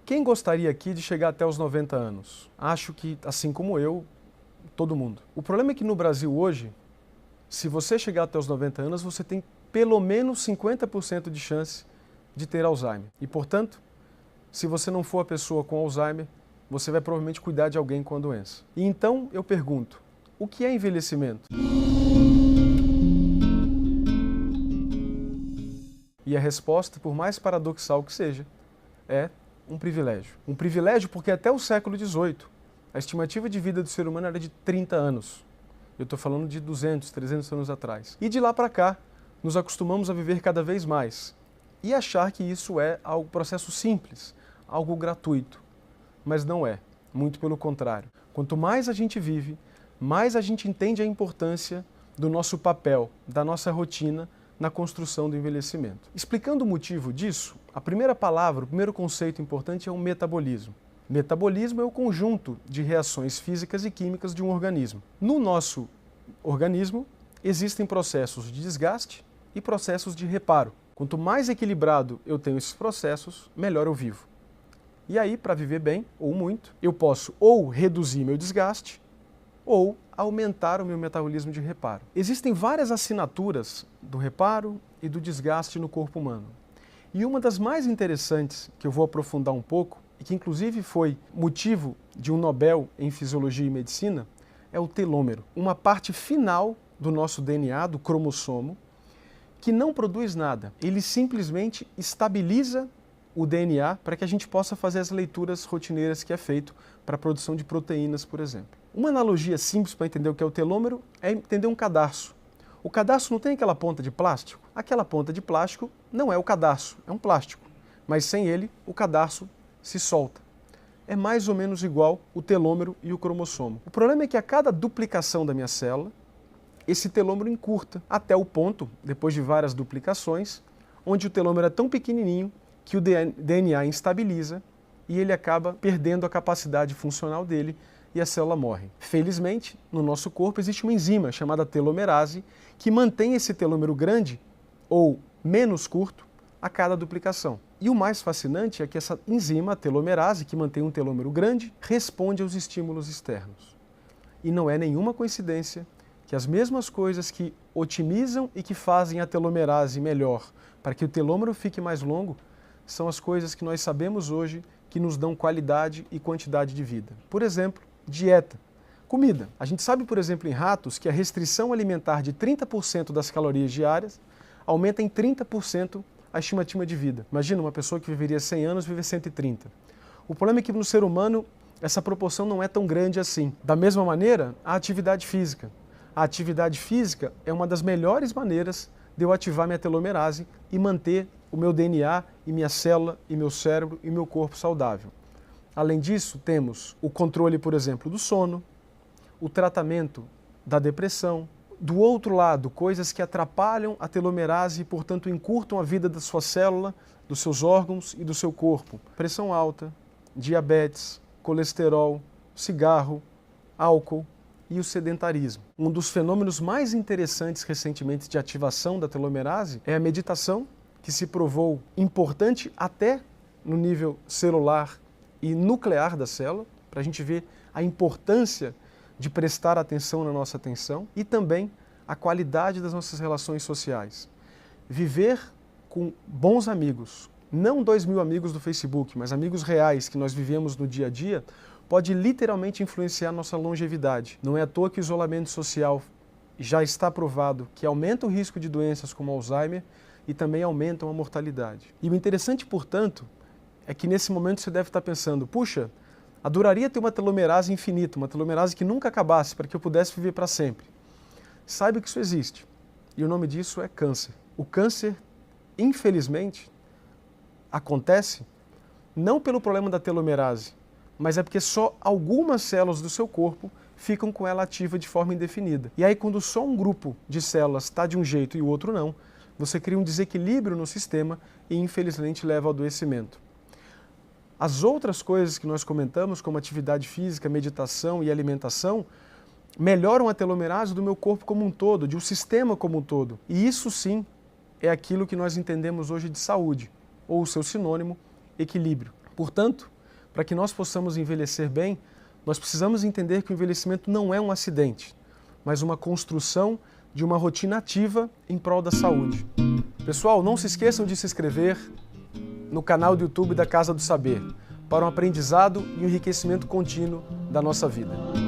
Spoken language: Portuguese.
Quem gostaria aqui de chegar até os 90 anos? Acho que, assim como eu, todo mundo. O problema é que no Brasil hoje, se você chegar até os 90 anos, você tem pelo menos 50% de chance de ter Alzheimer. E, portanto, se você não for a pessoa com Alzheimer, você vai provavelmente cuidar de alguém com a doença. E então eu pergunto, o que é envelhecimento? E a resposta, por mais paradoxal que seja, é um privilégio. Um privilégio porque até o século XVIII, a estimativa de vida do ser humano era de 30 anos. Eu estou falando de 200, 300 anos atrás. E de lá para cá, nos acostumamos a viver cada vez mais e achar que isso é algo processo simples, algo gratuito. Mas não é, muito pelo contrário. Quanto mais a gente vive, mais a gente entende a importância do nosso papel, da nossa rotina na construção do envelhecimento. Explicando o motivo disso, a primeira palavra, o primeiro conceito importante é o metabolismo. Metabolismo é o conjunto de reações físicas e químicas de um organismo. No nosso organismo, existem processos de desgaste e processos de reparo. Quanto mais equilibrado eu tenho esses processos, melhor eu vivo. E aí, para viver bem, ou muito, eu posso ou reduzir meu desgaste, ou aumentar o meu metabolismo de reparo. Existem várias assinaturas do reparo e do desgaste no corpo humano. E uma das mais interessantes, que eu vou aprofundar um pouco, e que inclusive foi motivo de um Nobel em Fisiologia e Medicina, é o telômero. Uma parte final do nosso DNA, do cromossomo, que não produz nada. Ele simplesmente estabiliza o DNA para que a gente possa fazer as leituras rotineiras que é feito para a produção de proteínas, por exemplo. Uma analogia simples para entender o que é o telômero é entender um cadarço. O cadarço não tem aquela ponta de plástico? Aquela ponta de plástico não é o cadarço, é um plástico. Mas sem ele, o cadarço se solta. É mais ou menos igual o telômero e o cromossomo. O problema é que a cada duplicação da minha célula, esse telômero encurta até o ponto, depois de várias duplicações, onde o telômero é tão pequenininho que o DNA instabiliza e ele acaba perdendo a capacidade funcional dele e a célula morre. Felizmente, no nosso corpo existe uma enzima chamada telomerase que mantém esse telômero grande ou menos curto a cada duplicação. E o mais fascinante é que essa enzima, a telomerase, que mantém um telômero grande, responde aos estímulos externos. E não é nenhuma coincidência que as mesmas coisas que otimizam e que fazem a telomerase melhor para que o telômero fique mais longo são as coisas que nós sabemos hoje que nos dão qualidade e quantidade de vida. Por exemplo, dieta. Comida. A gente sabe, por exemplo, em ratos, que a restrição alimentar de 30% das calorias diárias aumenta em 30% a estimativa de vida. Imagina uma pessoa que viveria 100 anos viver 130. O problema é que no ser humano essa proporção não é tão grande assim. Da mesma maneira, a atividade física. A atividade física é uma das melhores maneiras de eu ativar minha telomerase e manter o meu DNA e minha célula e meu cérebro e meu corpo saudável. Além disso, temos o controle, por exemplo, do sono, o tratamento da depressão. Do outro lado, coisas que atrapalham a telomerase e, portanto, encurtam a vida da sua célula, dos seus órgãos e do seu corpo. Pressão alta, diabetes, colesterol, cigarro, álcool e o sedentarismo. Um dos fenômenos mais interessantes recentemente de ativação da telomerase é a meditação, que se provou importante até no nível celular e nuclear da célula, para a gente ver a importância de prestar atenção na nossa atenção e também a qualidade das nossas relações sociais. Viver com bons amigos, não 2.000 amigos do Facebook, mas amigos reais que nós vivemos no dia a dia, pode literalmente influenciar nossa longevidade. Não é à toa que o isolamento social já está provado que aumenta o risco de doenças como Alzheimer e também aumentam a mortalidade. E o interessante, portanto, é que nesse momento você deve estar pensando, puxa, adoraria ter uma telomerase infinita, uma telomerase que nunca acabasse, para que eu pudesse viver para sempre. Saiba que isso existe. E o nome disso é câncer. O câncer, infelizmente, acontece não pelo problema da telomerase, mas é porque só algumas células do seu corpo ficam com ela ativa de forma indefinida. E aí, quando só um grupo de células está de um jeito e o outro não, você cria um desequilíbrio no sistema e, infelizmente, leva ao adoecimento. As outras coisas que nós comentamos, como atividade física, meditação e alimentação, melhoram a telomerase do meu corpo como um todo, de um sistema como um todo. E isso sim é aquilo que nós entendemos hoje de saúde, ou o seu sinônimo, equilíbrio. Portanto, Para que nós possamos envelhecer bem, nós precisamos entender que o envelhecimento não é um acidente, mas uma construção de uma rotina ativa em prol da saúde. Pessoal, não se esqueçam de se inscrever no canal do YouTube da Casa do Saber, para um aprendizado e um enriquecimento contínuo da nossa vida.